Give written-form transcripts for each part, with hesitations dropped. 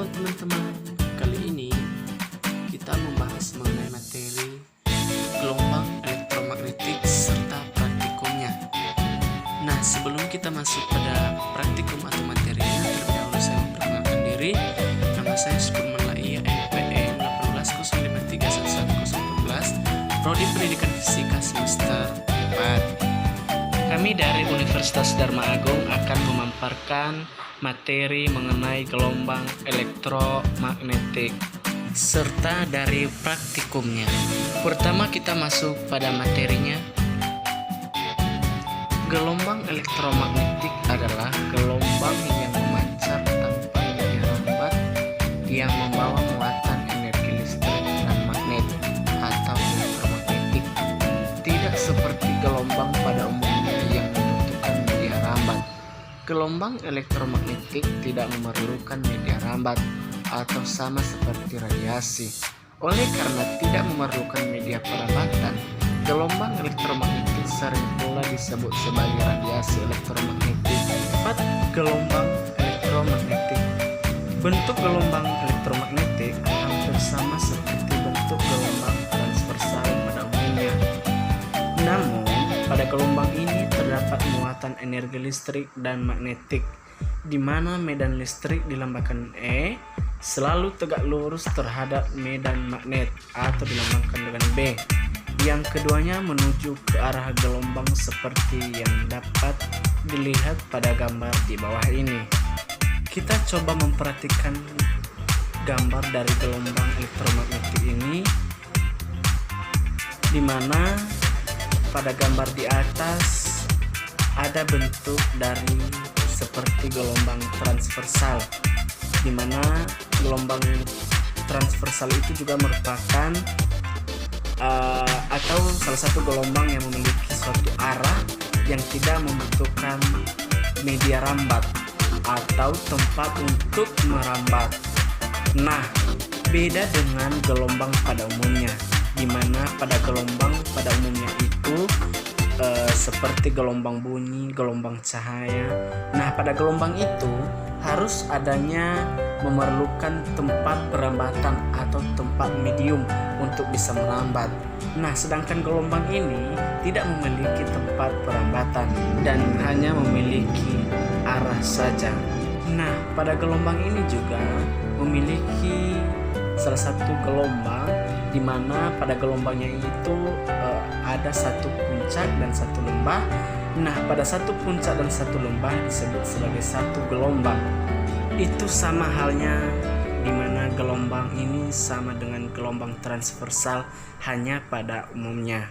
Halo teman-teman, kali ini kita membahas mengenai materi gelombang elektromagnetik serta praktikumnya. Nah, sebelum kita masuk pada praktikum atau materinya, terlebih dahulu saya memperkenalkan diri. Nama saya Sukurman Laia, NPM 180531111, Prodi Pendidikan Fisika semester 4. Kami dari Universitas Dharma Agung akan memaparkan materi mengenai gelombang elektromagnetik serta dari praktikumnya. Pertama kita masuk pada materinya. Gelombang elektromagnetik adalah gelombang yang memancar tanpa media rambat yang membawa muatan energi listrik dan magnet atau elektromagnetik. Tidak seperti gelombang pada umumnya yang membutuhkan media rambat. Gelombang elektromagnetik tidak memerlukan media rambat atau sama seperti radiasi. Oleh karena tidak memerlukan media perambatan, gelombang elektromagnetik sering pula disebut sebagai radiasi elektromagnetik. 4. Gelombang elektromagnetik. Bentuk gelombang elektromagnetik hampir sama seperti bentuk gelombang transversal pada umumnya. Namun, pada gelombang ini terdapat muatan energi listrik dan magnetik, di mana medan listrik dilambangkan E selalu tegak lurus terhadap medan magnet atau dilambangkan dengan B. Yang keduanya menuju ke arah gelombang seperti yang dapat dilihat pada gambar di bawah ini. Kita coba memperhatikan gambar dari gelombang elektromagnetik ini, di mana pada gambar di atas ada bentuk dari seperti gelombang transversal, di mana gelombang transversal itu juga merupakan atau salah satu gelombang yang memiliki suatu arah yang tidak membutuhkan media rambat atau tempat untuk merambat. Nah, beda dengan gelombang pada umumnya, di mana pada gelombang pada umumnya itu seperti gelombang bunyi, gelombang cahaya. Nah, pada gelombang itu harus adanya memerlukan tempat perambatan atau tempat medium untuk bisa merambat. Nah, sedangkan gelombang ini tidak memiliki tempat perambatan dan hanya memiliki arah saja. Nah, pada gelombang ini juga memiliki salah satu gelombang di mana pada gelombangnya itu ada satu puncak dan satu lembah. Nah, pada satu puncak dan satu lembah disebut sebagai satu gelombang. Itu sama halnya di mana gelombang ini sama dengan gelombang transversal hanya pada umumnya.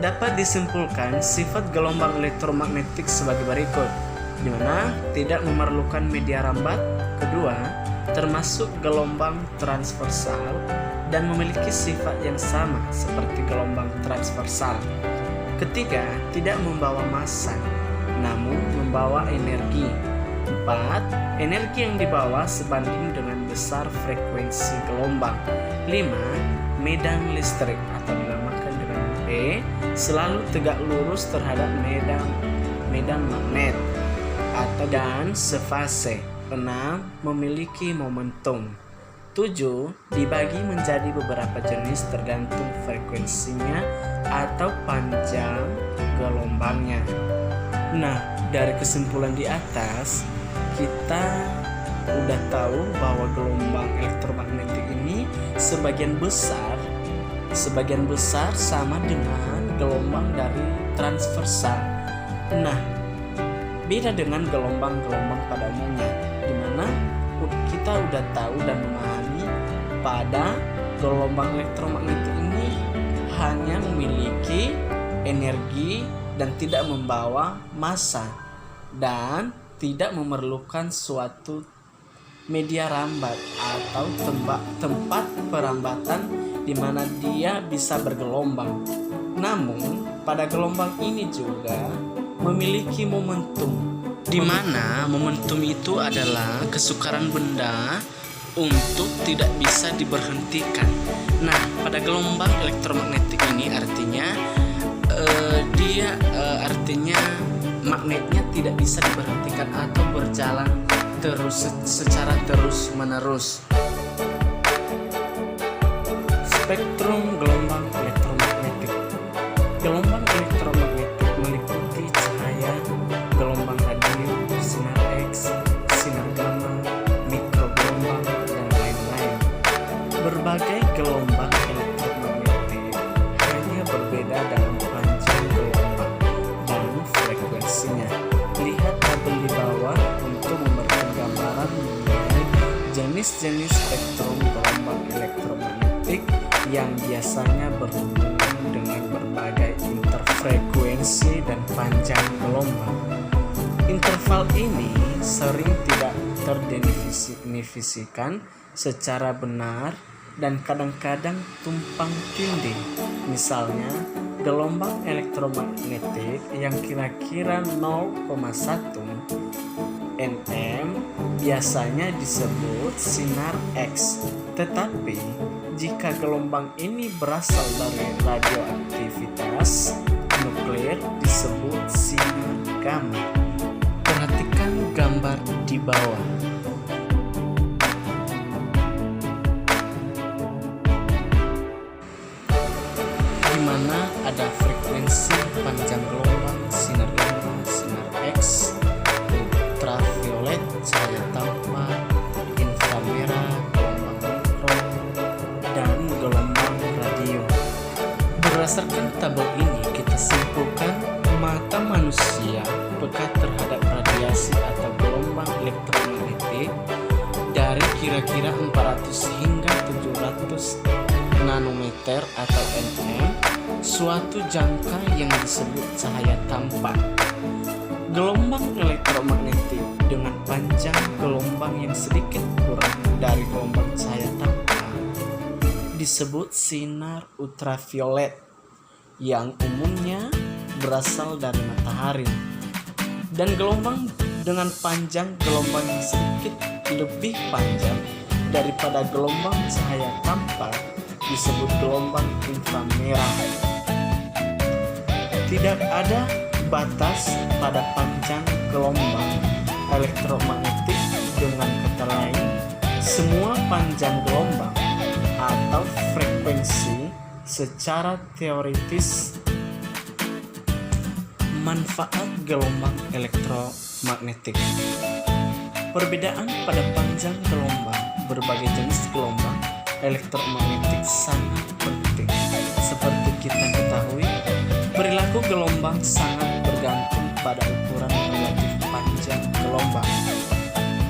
Dapat disimpulkan sifat gelombang elektromagnetik sebagai berikut, di mana tidak memerlukan media rambat. Kedua, termasuk gelombang transversal dan memiliki sifat yang sama seperti gelombang transversal. Ketiga, tidak membawa massa, namun membawa energi. 4. Energi yang dibawa sebanding dengan besar frekuensi gelombang. 5. Medan listrik atau dinamakan dengan E selalu tegak lurus terhadap medan magnet atau dan sefase. 6. Memiliki momentum. 7. Dibagi menjadi beberapa jenis tergantung frekuensinya atau panjang gelombangnya. Nah, dari kesimpulan di atas, kita udah tahu bahwa gelombang elektromagnetik ini sebagian besar sama dengan gelombang dari transversal. Nah, beda dengan gelombang-gelombang pada umumnya, di mana kita udah tahu dan memahami pada gelombang elektromagnetik ini hanya memiliki energi dan tidak membawa massa dan tidak memerlukan suatu media rambat atau tempat perambatan di mana dia bisa bergelombang. Namun, pada gelombang ini juga memiliki momentum, di mana momentum itu adalah kesukaran benda untuk tidak bisa diberhentikan. Nah, pada gelombang elektromagnetik ini artinya artinya magnetnya tidak bisa diberhentikan atau berjalan secara terus-menerus. Spektrum gelombang elektromagnetik. Gelombang elektromagnetik meliputi cahaya, gelombang radio, sinar X, sinar gamma, mikrogelombang, dan lain-lain. Berbagai gelombang elektromagnetik hanya berbeda dalam panjang gelombang dan frekuensinya. Lihat tabel di bawah untuk memberikan gambaran mengenai jenis-jenis spektrum gelombang elektromagnetik yang biasanya berhubungan dengan berbagai interfrekuensi dan panjang gelombang. Interval ini sering tidak terdefinisikan secara benar dan kadang-kadang tumpang tindih. Misalnya, gelombang elektromagnetik yang kira-kira 0,1 nm biasanya disebut sinar X, tetapi jika gelombang ini berasal dari radioaktivitas nuklir disebut sinar gamma. Perhatikan gambar di bawah. Di mana ada frekuensi panjang gelombang sinar gamma, sinar X, ultraviolet, cahaya tampak, inframerah, gelombang mikro, dan gelombang radio. Berdasarkan tabel ini kita simpulkan mata manusia peka terhadap radiasi atau gelombang elektromagnetik dari kira-kira 400 hingga 700 nanometer atau nm, suatu jangka yang disebut cahaya tampak. Gelombang elektromagnetik dengan panjang gelombang yang sedikit kurang dari gelombang cahaya tampak disebut sinar ultraviolet, yang umumnya berasal dari matahari. Dan gelombang dengan panjang gelombang yang sedikit lebih panjang daripada gelombang cahaya tampak disebut gelombang inframerah. Tidak ada batas pada panjang gelombang elektromagnetik. Dengan kata lain, semua panjang gelombang atau frekuensi secara teoritis manfaat gelombang elektromagnetik. Perbedaan pada panjang gelombang berbagai jenis gelombang elektromagnetik sangat penting. Seperti kita ketahui, perilaku gelombang sangat bergantung pada ukuran relatif panjang gelombang.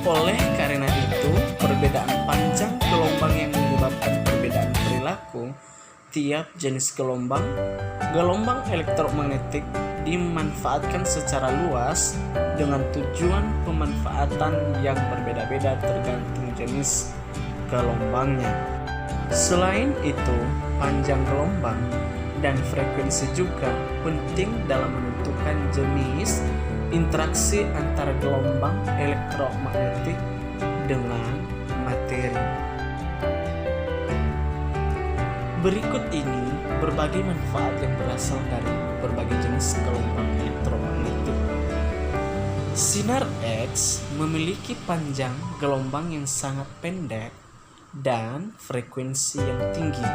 Oleh karena itu, perbedaan panjang gelombang yang menyebabkan perbedaan perilaku tiap jenis gelombang elektromagnetik dimanfaatkan secara luas dengan tujuan pemanfaatan yang berbeda-beda tergantung jenis gelombangnya. Selain itu, panjang gelombang dan frekuensi juga penting dalam menentukan jenis interaksi antara gelombang elektromagnetik dengan materi. Berikut ini berbagai manfaat yang berasal dari berbagai jenis gelombang elektromagnetik. Sinar X memiliki panjang gelombang yang sangat pendek dan frekuensi yang tinggi.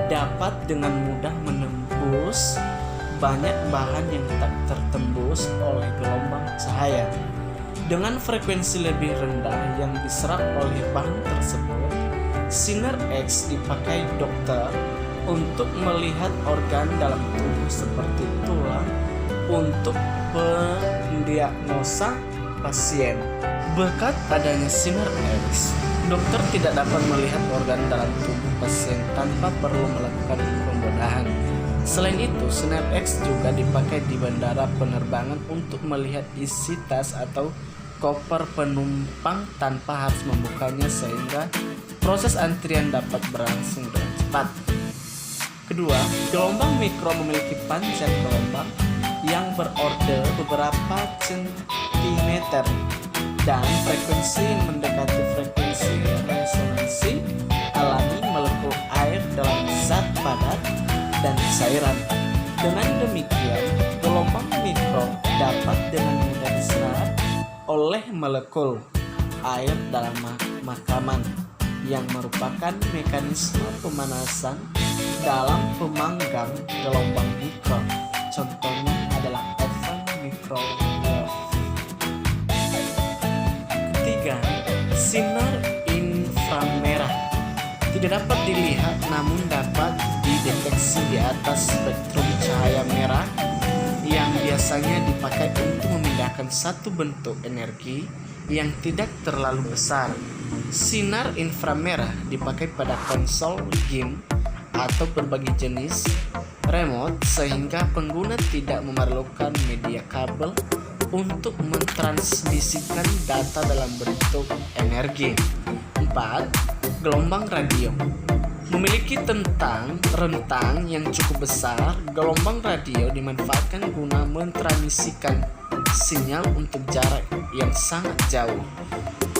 Dapat dengan mudah menembus banyak bahan yang tak tertembus oleh gelombang cahaya. Dengan frekuensi lebih rendah yang diserap oleh bahan tersebut, sinar X dipakai dokter untuk melihat organ dalam tubuh seperti tulang untuk pendiagnosa pasien. Berkat adanya sinar X, dokter tidak dapat melihat organ dalam tubuh pasien tanpa perlu melakukan pembedahan. Selain itu, sinar X juga dipakai di bandara penerbangan untuk melihat isi tas atau koper penumpang tanpa harus membukanya, sehingga proses antrian dapat berlangsung dengan cepat. Kedua, gelombang mikro memiliki panjang gelombang yang berorder beberapa sentimeter dan frekuensi yang mendekati frekuensi resonansi alami molekul air dalam zat padat dan cairan. Dengan demikian, gelombang mikro dapat dengan mudah diserap oleh molekul air dalam makaman yang merupakan mekanisme pemanasan dalam pemanggang gelombang mikro. Contohnya adalah oven microwave. 3. Sinar inframerah tidak dapat dilihat namun dapat dideteksi di atas spektrum cahaya merah yang biasanya dipakai untuk memindahkan satu bentuk energi yang tidak terlalu besar. Sinar inframerah dipakai pada konsol game atau berbagai jenis remote sehingga pengguna tidak memerlukan media kabel untuk mentransmisikan data dalam bentuk energi. 4. Gelombang radio memiliki rentang yang cukup besar. Gelombang radio dimanfaatkan guna mentransmisikan sinyal untuk jarak yang sangat jauh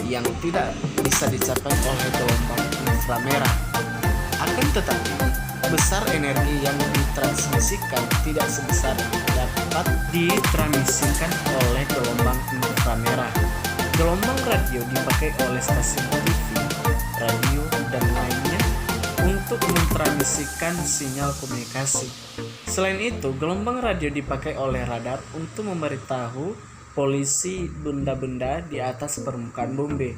yang tidak bisa dicapai oleh gelombang inframerah. Akan tetapi, besar energi yang ditransmisikan tidak sebesar yang dapat ditransmisikan oleh gelombang inframerah. Gelombang radio dipakai oleh stasiun TV, radio, dan lainnya untuk mentransmisikan sinyal komunikasi. Selain itu, gelombang radio dipakai oleh radar untuk memberitahu polisi benda-benda di atas permukaan bumi.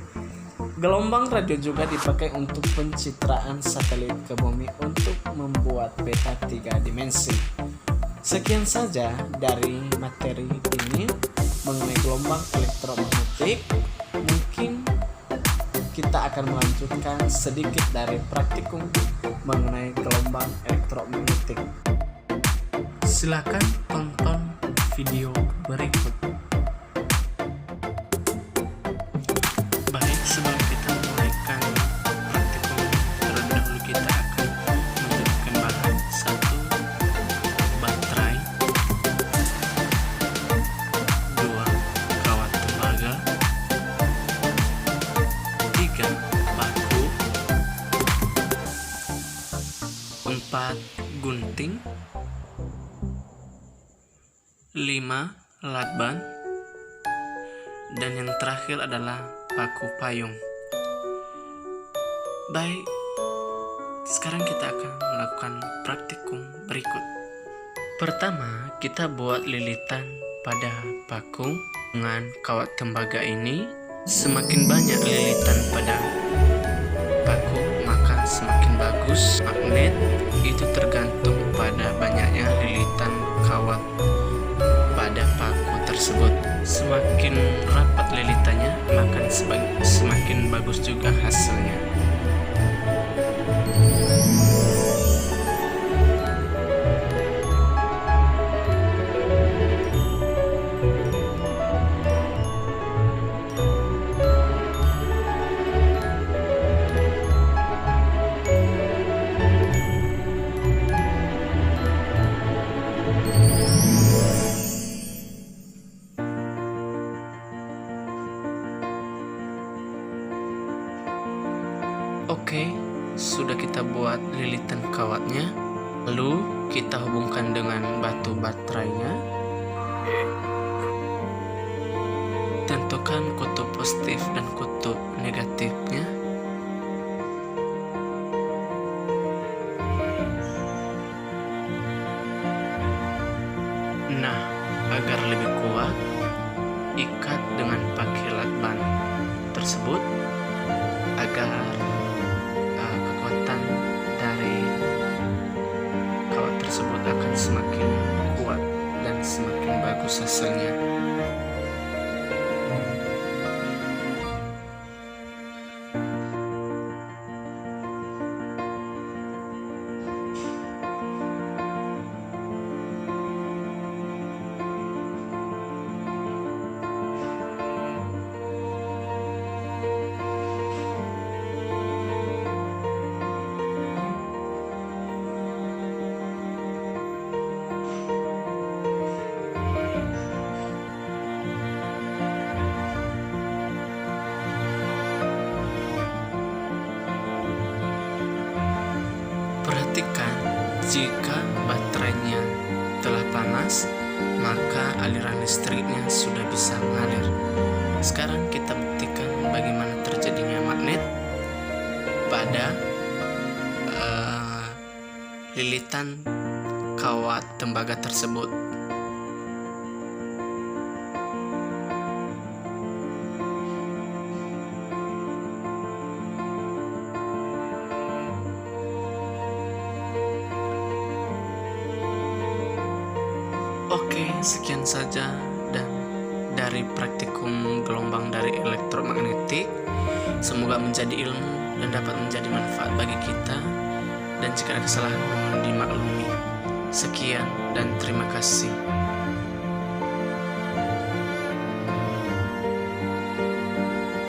Gelombang radio juga dipakai untuk pencitraan satelit ke bumi untuk membuat peta 3 dimensi. Sekian saja dari materi ini mengenai gelombang elektromagnetik. Mungkin kita akan melanjutkan sedikit dari praktikum mengenai gelombang elektromagnetik. Silakan tonton video berikut. Baik, sebelum kita mulaikan praktikum, terlebih dahulu kita akan menyiapkan bahan. 1. Baterai. 2. Kawat tembaga. 3. Paku. 4. Gunting. 5. Lakban. Dan yang terakhir adalah paku payung. Baik, sekarang kita akan melakukan praktikum berikut. Pertama, kita buat lilitan pada paku dengan kawat tembaga ini. Semakin banyak lilitan pada paku, maka semakin bagus magnet. Itu tergantung pada banyaknya lilitan kawat pada paku tersebut. Semakin rapat lilitannya, maka semakin bagus juga hasilnya. Oke, sudah kita buat lilitan kawatnya. Lalu kita hubungkan dengan batu baterainya. Tentukan kutub positif dan kutub negatifnya. Nah, agar lebih kuat, ikat dengan pakai lakban tersebut agar kekuatan dari kawat tersebut akan semakin kuat dan semakin bagus hasilnya. Perhatikan, jika baterainya telah panas, maka aliran listriknya sudah bisa mengalir. Sekarang kita buktikan bagaimana terjadinya magnet pada lilitan kawat tembaga tersebut. Oke, sekian saja dan dari praktikum gelombang dari elektromagnetik. Semoga menjadi ilmu dan dapat menjadi manfaat bagi kita. Dan jika ada kesalahan mohon dimaklumi. Sekian dan terima kasih.